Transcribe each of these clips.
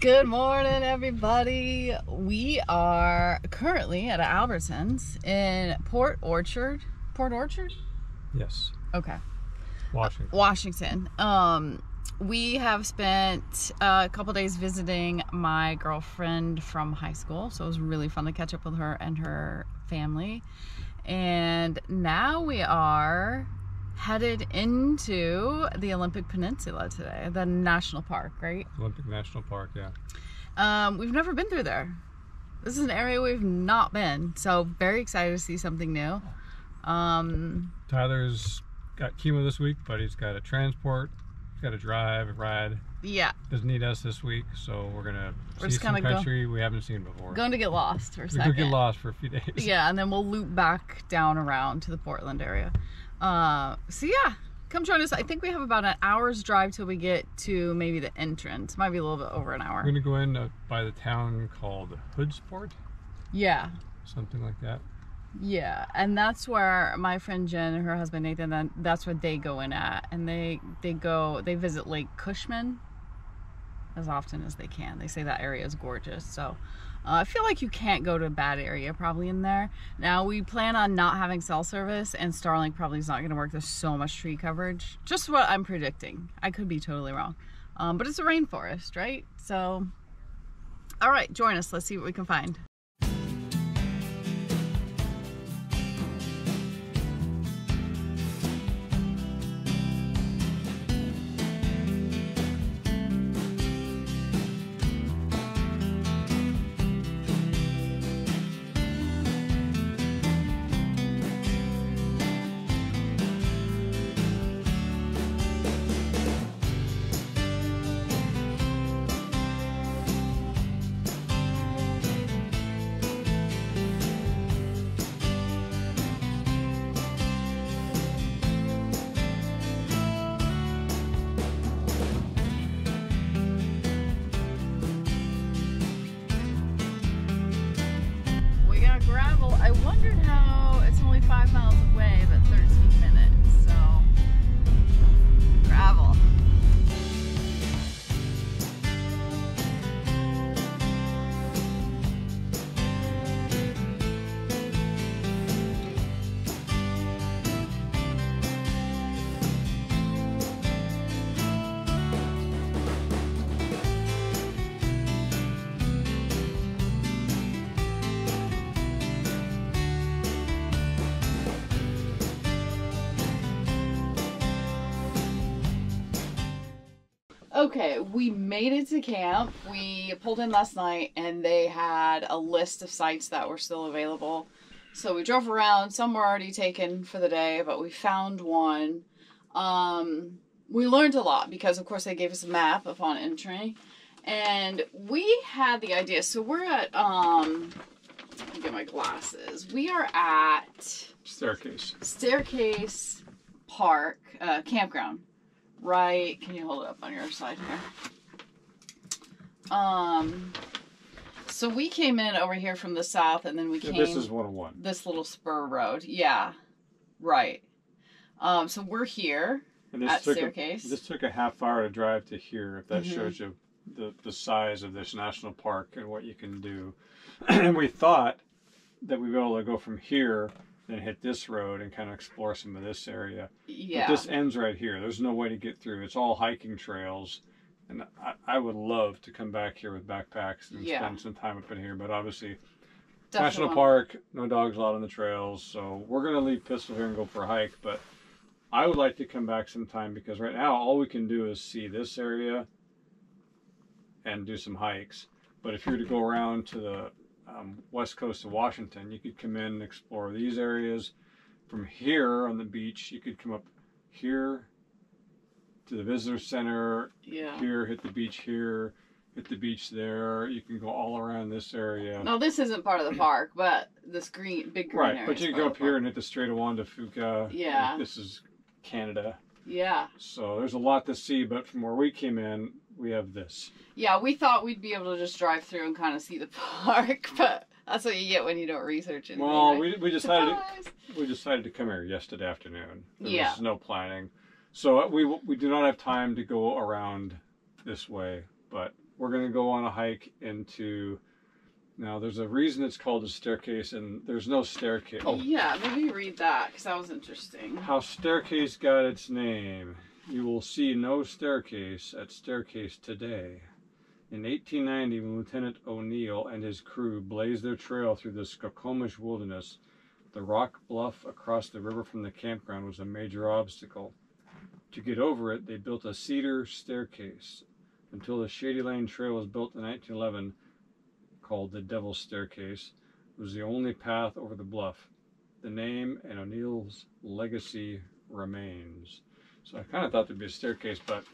Good morning, everybody. We are currently at Albertsons in Port Orchard. Port Orchard? Yes. Okay. Washington. We have spent a couple days visiting my girlfriend from high school, so it was really fun to catch up with her and her family. And now we are headed into the Olympic Peninsula today, the national park, right? Olympic National Park, yeah. We've never been through there. This is an area we've not been, so very excited to see something new. Tyler's got chemo this week, but he's got a transport, he's got to drive, a ride. Yeah. Doesn't need us this week, so we're gonna see some country we haven't seen before. Going to get lost for a second. We're gonna get lost for a few days. Yeah, and then we'll loop back down around to the Portland area. So yeah, come join us. I think we have about an hour's drive till we get to maybe the entrance. Might be a little bit over an hour. We're gonna go in by the town called Hoodsport. Yeah. Something like that. Yeah, and that's where my friend Jen and her husband Nathan, that's where they go in at, and they visit Lake Cushman as often as they can. They say that area is gorgeous, so I feel like you can't go to a bad area probably in there. Now we plan on not having cell service, and Starlink probably is not going to work. There's so much tree coverage. Just what I'm predicting. I could be totally wrong, but it's a rainforest, right? So, all right, join us. Let's see what we can find. Gravel. I wondered how it's only 5 miles away, but 13 minutes, so gravel. Okay, we made it to camp. We pulled in last night and they had a list of sites that were still available. So we drove around. Some were already taken for the day, but we found one. We learned a lot because, of course, they gave us a map upon entry. And we had the idea. So we're at, let me get my glasses. We are at Staircase Park, campground. Right, can you hold it up on your side here? So we came in over here from the south, and then we came. This is 101. This little spur road, yeah, right. So we're here at Staircase. This took a half hour to drive to here. If that shows you the size of this national park and what you can do. And we thought that we'd be able to go from here and hit this road and kind of explore some of this area. Yeah. But this ends right here. There's no way to get through. It's all hiking trails. And I would love to come back here with backpacks and spend some time up in here. But obviously, national park, no dogs allowed on the trails. So we're going to leave Pistol here and go for a hike. But I would like to come back sometime because right now all we can do is see this area and do some hikes. But if you were to go around to the west coast of Washington, you could come in and explore these areas. From here on the beach, you could come up here to the visitor center, here, hit the beach here, hit the beach there. You can go all around this area. No, this isn't part of the park, but this big green area. Right, but you can go up here and hit the Strait of Juan de Fuca. Yeah. This is Canada. Yeah. So there's a lot to see, but from where we came in, we have this. Yeah, we thought we'd be able to just drive through and kind of see the park, but that's what you get when you don't research anything. Well, right? we decided to come here yesterday afternoon. There was no planning, so we do not have time to go around this way. But we're going to go on a hike into... Now, there's a reason it's called a staircase, and there's no staircase. Oh. Yeah, maybe read that, because that was interesting. How staircase got its name. You will see no staircase at staircase today. In 1890, when Lieutenant O'Neill and his crew blazed their trail through the Skokomish wilderness, the rock bluff across the river from the campground was a major obstacle. To get over it, they built a cedar staircase. Until the Shady Lane Trail was built in 1911, called the Devil's Staircase, was the only path over the bluff. The name and O'Neill's legacy remains. So I kind of thought there'd be a staircase, but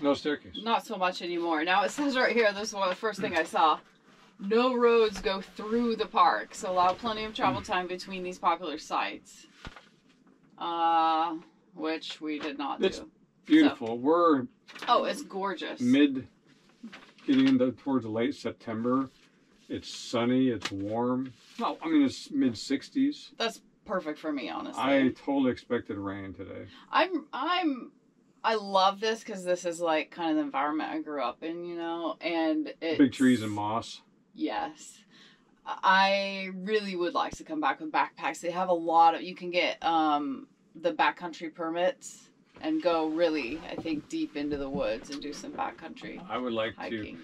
no staircase. Not so much anymore. Now it says right here, this is one of the first thing I saw, no roads go through the park, so allow plenty of travel time between these popular sites. Which we did not do. It's beautiful. So, we're... Oh, it's gorgeous. Getting into towards late September. It's sunny, it's warm. Well, I mean, it's mid-60s. That's perfect for me, honestly. I totally expected rain today. I love this because this is like kind of the environment I grew up in, you know, and it's... Big trees and moss. Yes. I really would like to come back with backpacks. They have a lot of... You can get the backcountry permits and go really, I think, deep into the woods and do some backcountry I would like hiking. To...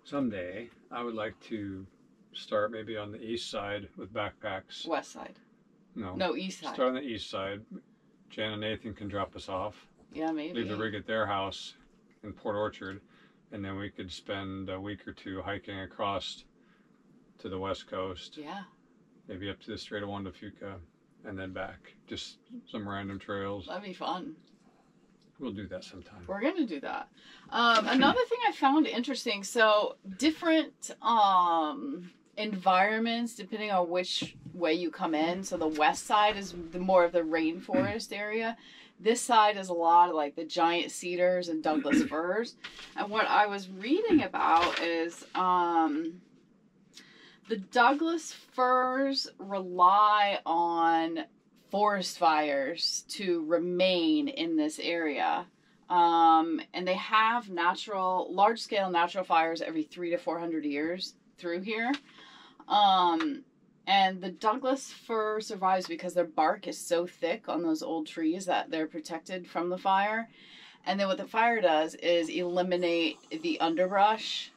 Someday, I would like to start maybe on the east side with backpacks. West side. No, east side. Start on the east side. Jan and Nathan can drop us off. Yeah, maybe. Leave the rig at their house in Port Orchard, and then we could spend a week or two hiking across to the west coast. Yeah. Maybe up to the Strait of Juan de Fuca, and then back. Just some random trails. That'd be fun. We'll do that sometime. We're going to do that. Another thing I found interesting, so different environments depending on which way you come in. So the west side is the more of the rainforest area. This side is a lot of like the giant cedars and Douglas firs. And what I was reading about is the Douglas firs rely on forest fires to remain in this area. And they have large-scale natural fires every 300 to 400 years through here. And the Douglas fir survives because their bark is so thick on those old trees that they're protected from the fire. And then what the fire does is eliminate the underbrush.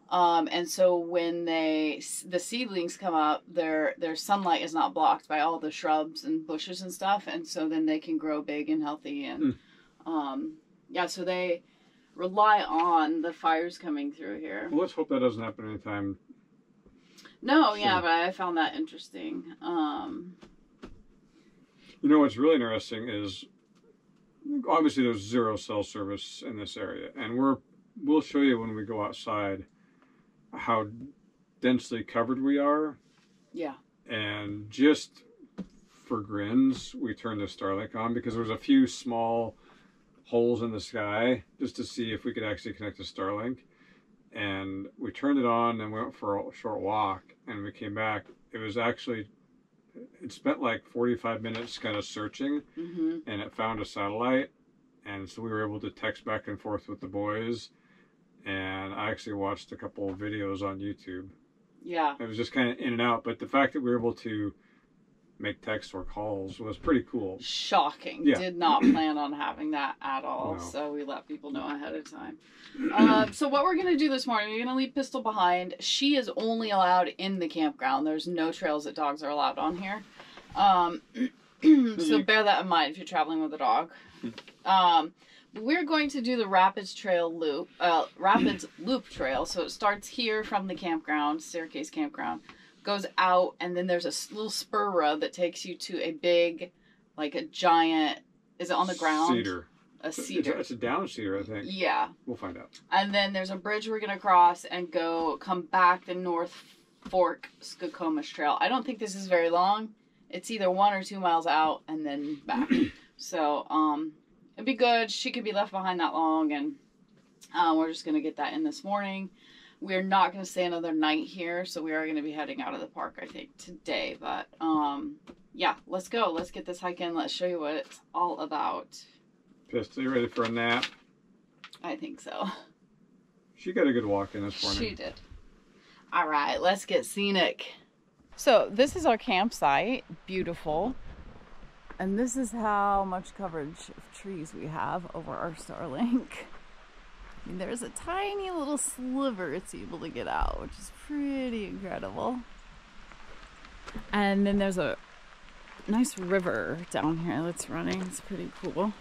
And so when the seedlings come up, their sunlight is not blocked by all the shrubs and bushes and stuff. And so then they can grow big and healthy. And yeah, so they rely on the fires coming through here. Well, let's hope that doesn't happen anytime. No, yeah, but I found that interesting. You know what's really interesting is, obviously there's zero cell service in this area. And we'll show you when we go outside how densely covered we are. Yeah. And just for grins, we turned the Starlink on because there was a few small holes in the sky just to see if we could actually connect to Starlink. And we turned it on and went for a short walk, and we came back. It spent like 45 minutes kind of searching, and it found a satellite. And so we were able to text back and forth with the boys. And I actually watched a couple of videos on YouTube. Yeah. It was just kind of in and out, but the fact that we were able to make text or calls was pretty cool. Shocking. Yeah. Did not plan on having that at all. No. So we let people know ahead of time. So what we're going to do this morning, we're going to leave Pistol behind. She is only allowed in the campground. There's no trails that dogs are allowed on here. So bear that in mind if you're traveling with a dog. We're going to do the Rapids Loop Trail. So it starts here from the campground, Staircase Campground, goes out, and then there's a little spur road that takes you to a big, like a giant, is it on the ground? Cedar. A cedar. It's a down cedar, I think. Yeah. We'll find out. And then there's a bridge we're going to cross and come back the North Fork Skokomish Trail. I don't think this is very long. It's either 1 or 2 miles out and then back. So, it'd be good. She could be left behind that long, and we're just going to get that in this morning. We're not going to stay another night here, so we are going to be heading out of the park, I think, today. But, yeah, let's go. Let's get this hike in. Let's show you what it's all about. Pistol, you ready for a nap? I think so. She got a good walk in this morning. She did. All right, let's get scenic. So this is our campsite. Beautiful. And this is how much coverage of trees we have over our Starlink. I mean, there's a tiny little sliver it's able to get out, which is pretty incredible. And then there's a nice river down here that's running. It's pretty cool.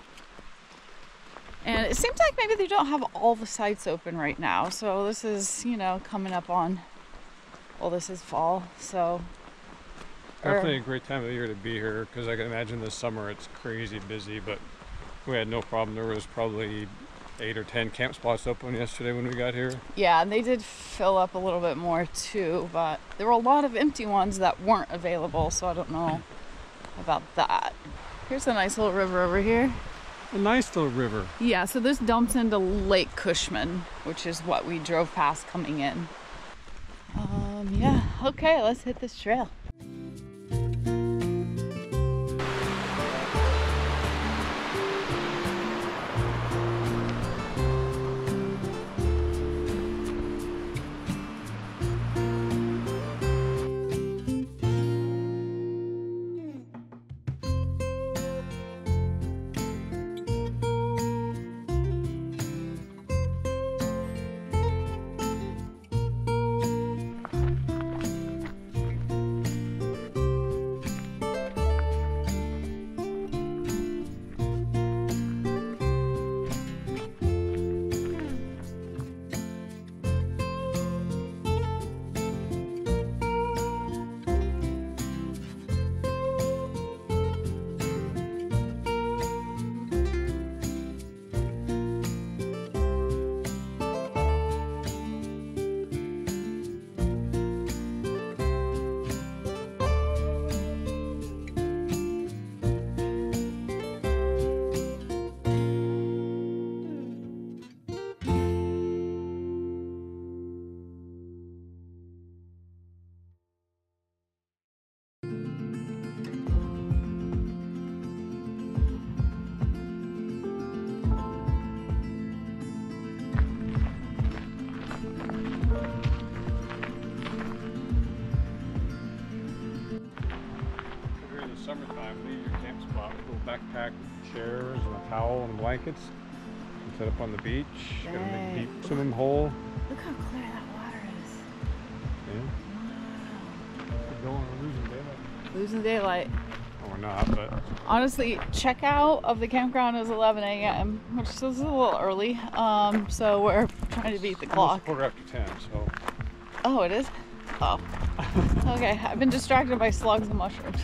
And it seems like maybe they don't have all the sites open right now. So this is, you know, coming up on, well, this is fall, so. Definitely a great time of the year to be here, because I can imagine this summer it's crazy busy, but we had no problem. There was probably 8 or 10 camp spots open yesterday when we got here. Yeah, and they did fill up a little bit more too, but there were a lot of empty ones that weren't available, so I don't know about that. Here's a nice little river over here. A nice little river. Yeah, so this dumps into Lake Cushman, which is what we drove past coming in. Yeah, okay, let's hit this trail. Backpack with chairs and a towel and blankets and set up on the beach. Got a big deep swimming hole. Look how clear that water is. Yeah. Wow. We're going, we're losing daylight. Losing daylight. Oh, we're not, but. Honestly, checkout of the campground is 11 a.m., which is a little early. So we're trying to beat the clock. It's 10:15, so. Oh, it is? Oh. Okay, I've been distracted by slugs and mushrooms.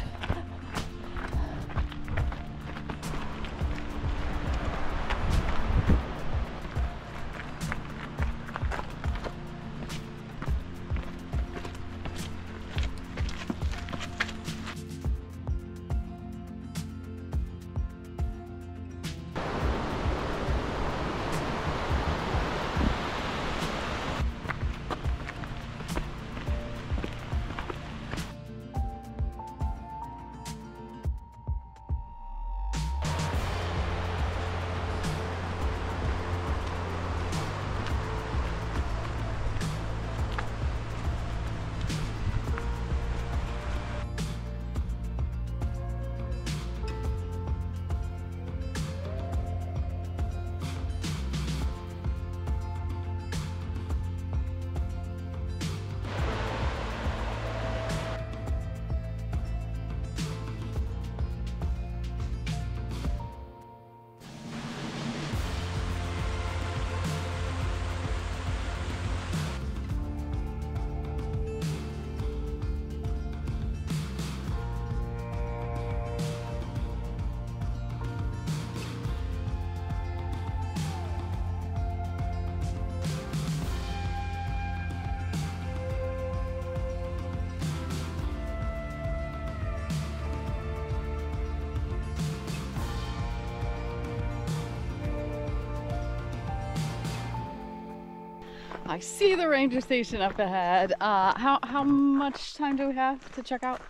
I see the ranger station up ahead. How much time do we have to check out?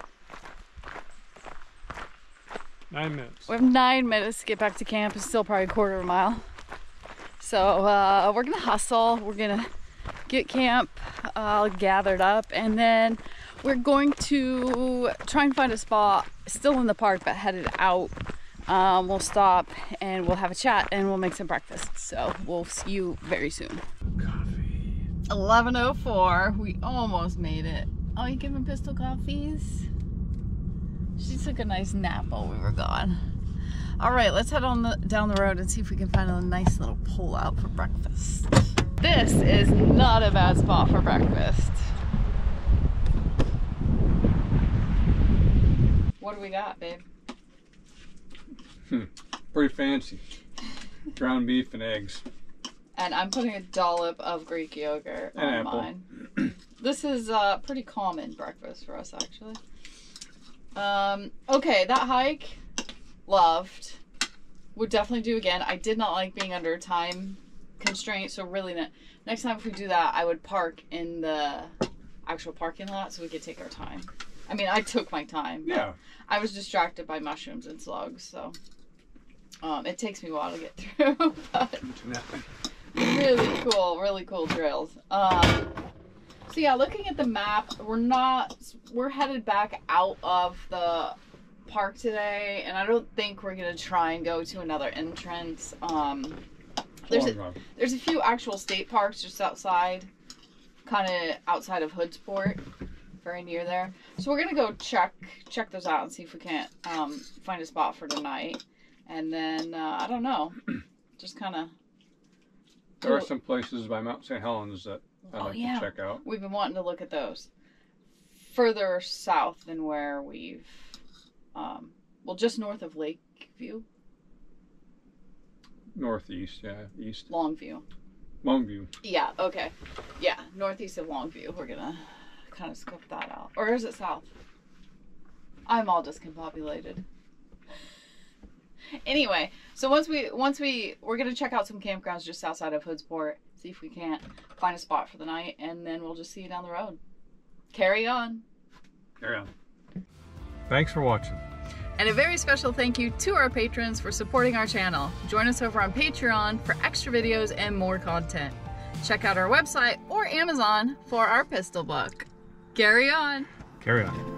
9 minutes. We have 9 minutes to get back to camp. It's still probably a quarter of a mile. So we're gonna hustle. We're gonna get camp gathered up, and then we're going to try and find a spot still in the park but headed out. We'll stop and we'll have a chat and we'll make some breakfast. So we'll see you very soon. Coffee. 11:04. We almost made it. Oh, you giving Pistol coffees? She took a nice nap while we were gone. All right, let's head on down the road and see if we can find a nice little pull-out for breakfast. This is not a bad spot for breakfast. What do we got, babe? Pretty fancy. Ground beef and eggs. And I'm putting a dollop of Greek yogurt on apple. mine. This is pretty common breakfast for us, actually. Okay, that hike, loved. Would definitely do again. I did not like being under time constraint, so really next time if we do that, I would park in the actual parking lot so we could take our time. I mean, I took my time. Yeah. I was distracted by mushrooms and slugs, so it takes me a while to get through. But really cool trails. So yeah, looking at the map, we're headed back out of the park today, and I don't think we're gonna try and go to another entrance. There's a few actual state parks just outside, kind of outside of Hoodsport, very near there. So we're gonna go check those out and see if we can't find a spot for tonight. And then I don't know, just kind of. There are some places by Mount St. Helens that I'd like to check out. We've been wanting to look at those. Further south than where we've, well, just north of Lakeview. Northeast, yeah, east. Longview. Yeah, okay. Yeah, northeast of Longview. We're gonna kind of scope that out. Or is it south? I'm all discombobulated. Anyway, so we're gonna check out some campgrounds just outside of Hoodsport, see if we can't find a spot for the night, and then we'll just see you down the road. Carry on. Carry on. Thanks for watching. And a very special thank you to our patrons for supporting our channel. Join us over on Patreon for extra videos and more content. Check out our website or Amazon for our pistol book. Carry on. Carry on.